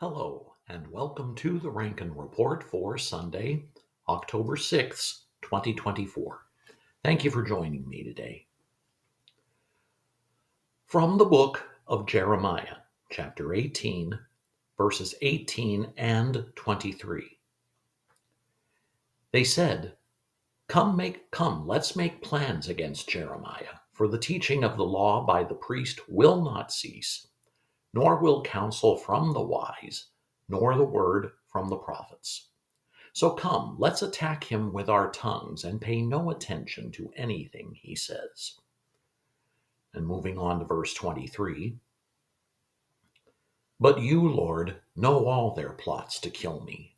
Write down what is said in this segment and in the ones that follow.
Hello, and welcome to the Rankin Report for Sunday, October 6th, 2024. Thank you for joining me today. From the book of Jeremiah, chapter 18, verses 18 and 23. They said, Come, let's make plans against Jeremiah, for the teaching of the law by the priest will not cease, nor will counsel from the wise, nor the word from the prophets. So come, let's attack him with our tongues and pay no attention to anything he says. And moving on to verse 23. But you, Lord, know all their plots to kill me.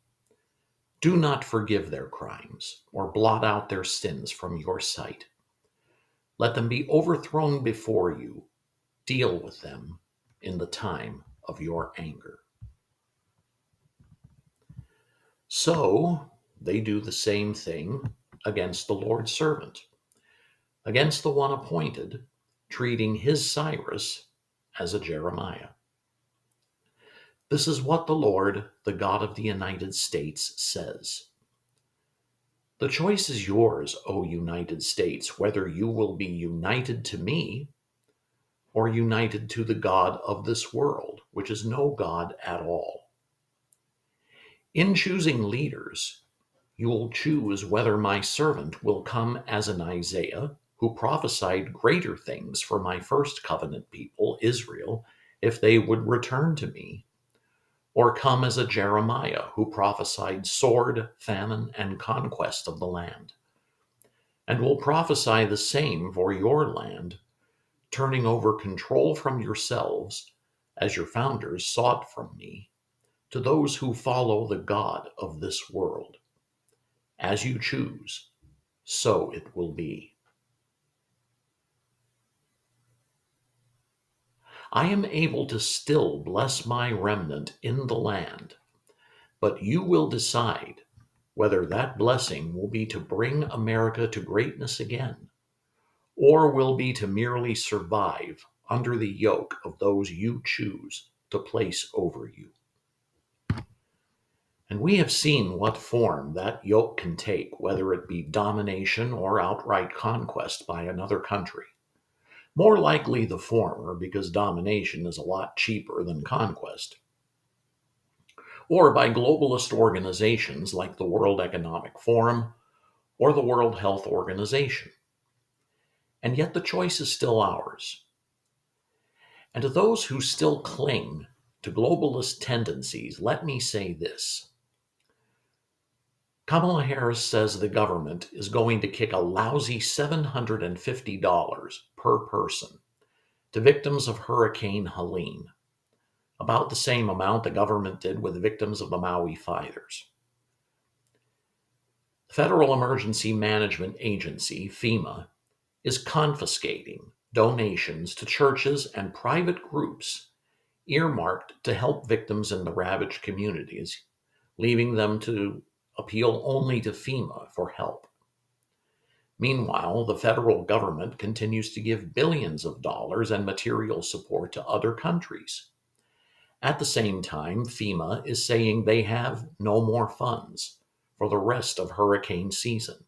Do not forgive their crimes or blot out their sins from your sight. Let them be overthrown before you. Deal with them in the time of your anger. So they do the same thing against the Lord's servant, against the one appointed, treating his Cyrus as a Jeremiah. This is what the Lord, the God of the United States, says. The choice is yours, O United States, whether you will be united to me or united to the God of this world, which is no God at all. In choosing leaders, you will choose whether my servant will come as an Isaiah, who prophesied greater things for my first covenant people, Israel, if they would return to me, or come as a Jeremiah, who prophesied sword, famine, and conquest of the land, and will prophesy the same for your land, turning over control from yourselves, as your founders sought from me, to those who follow the God of this world. As you choose, so it will be. I am able to still bless my remnant in the land, but you will decide whether that blessing will be to bring America to greatness again, or will be to merely survive under the yoke of those you choose to place over you. And we have seen what form that yoke can take, whether it be domination or outright conquest by another country. More likely the former, because domination is a lot cheaper than conquest. Or by globalist organizations like the World Economic Forum or the World Health Organization. And yet the choice is still ours. And to those who still cling to globalist tendencies, let me say this. Kamala Harris says the government is going to kick a lousy $750 per person to victims of Hurricane Helene, about the same amount the government did with the victims of the Maui fires. The Federal Emergency Management Agency, FEMA, is confiscating donations to churches and private groups earmarked to help victims in the ravaged communities, leaving them to appeal only to FEMA for help. Meanwhile, the federal government continues to give billions of dollars and material support to other countries. At the same time, FEMA is saying they have no more funds for the rest of hurricane season.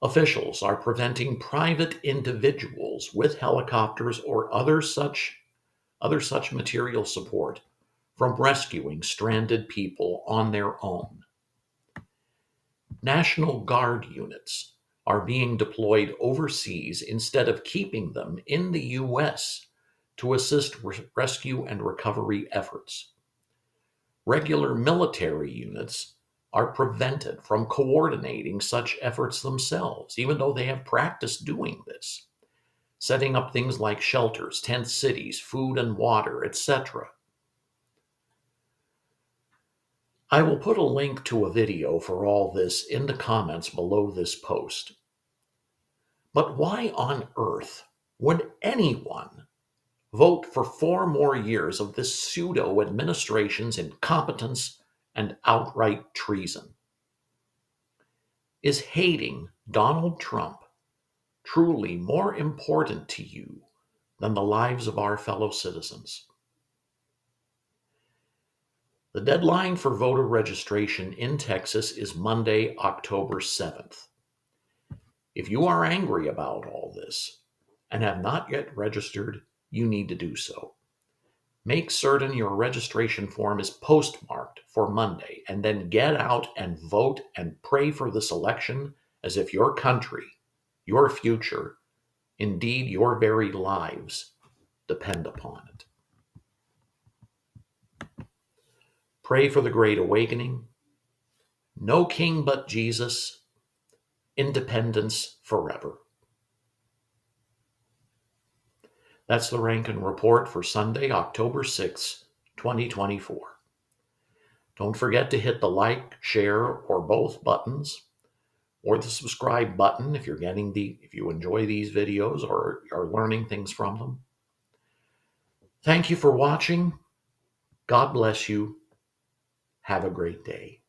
Officials are preventing private individuals with helicopters or other such material support from rescuing stranded people on their own. National Guard units are being deployed overseas instead of keeping them in the U.S. to assist rescue and recovery efforts. Regular military units are prevented from coordinating such efforts themselves, even though they have practiced doing this, setting up things like shelters, tent cities, food and water, etc. I will put a link to a video for all this in the comments below this post. But why on earth would anyone vote for 4 more years of this pseudo administration's incompetence and outright treason? Is hating Donald Trump truly more important to you than the lives of our fellow citizens? The deadline for voter registration in Texas is Monday, October 7th. If you are angry about all this and have not yet registered, you need to do so. Make certain your registration form is postmarked for Monday, and then get out and vote and pray for this election as if your country, your future, indeed your very lives, depend upon it. Pray for the Great Awakening. No king but Jesus. Independence forever. That's the Rankin Report for Sunday, October 6, 2024. Don't forget to hit the like, share, or both buttons, or the subscribe button if if you enjoy these videos or are learning things from them. Thank you for watching. God bless you. Have a great day.